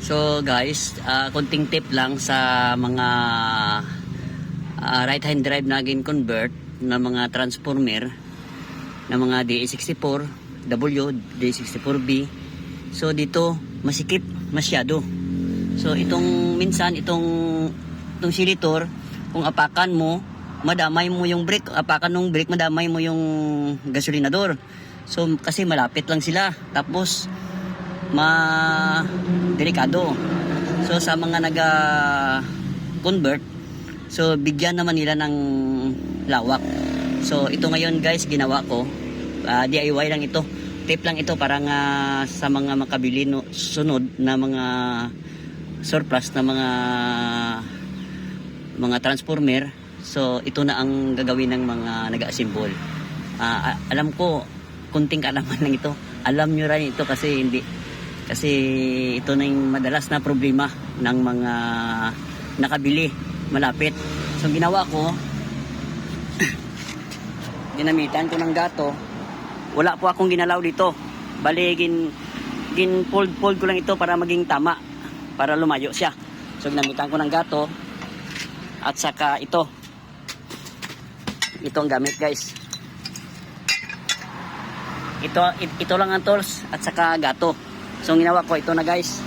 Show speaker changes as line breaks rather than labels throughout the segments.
So guys, konting tip lang sa mga right hand drive na gin-convert na mga transformer na mga DA64 W, DA64B. So dito masikip masyado. So minsan itong silitor, kung apakan mo, madamay mo yung brake, apakan ng brake, madamay mo yung gasolinador. So kasi malapit lang sila, tapos delikado. So sa mga convert, so bigyan naman nila ng lawak. So ito ngayon guys, ginawa ko, DIY lang ito, tip lang ito para nga sa mga makabili sunod na mga surplus na mga transformer. So ito na ang gagawin ng mga nag-assemble. Alam ko kunting kaalaman lang ito, alam nyo rin ito kasi ito na yung madalas na problema ng mga nakabili malapit. So ginawa ko, ginamitan ko ng gato. Wala po akong ginalaw dito, bali fold ko lang ito para maging tama, para lumayo siya. So ginamitan ko ng gato at saka ito ang gamit guys. Ito lang ang tools at saka gato. So ginawa ko ito na guys,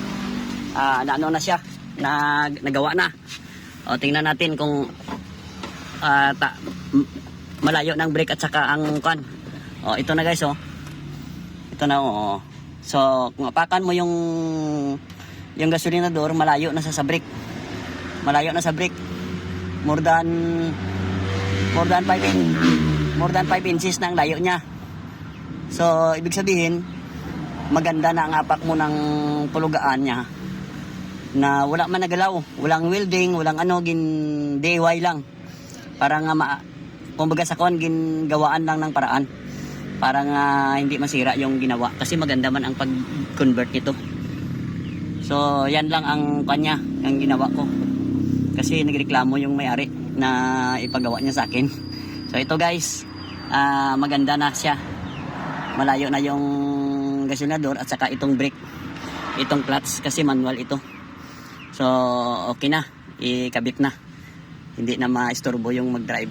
naano na siya, nagawa na. O tingnan natin kung malayo ng brake at saka ang kan. O ito na guys, ito na. So kung apakan mo yung gasolinador, malayo na sa brake, malayo na sa brake, more than 5 inches na ang layo niya. So ibig sabihin maganda na ang apak mo ng pulugaan niya, na wala man nagalaw, walang welding, walang DIY lang, para nga kumbaga sa gawaan lang ng paraan para nga hindi masira yung ginawa, kasi maganda man ang pag-convert nito. So yan lang ang kanya, ang ginawa ko, kasi nagreklamo yung may-ari na ipagawa niya sa akin. So ito guys, maganda na siya, malayo na yung gasolinador at saka itong brake, itong clutch kasi manual ito. So okay na, ikabit na, hindi na maistorbo yung mag-drive.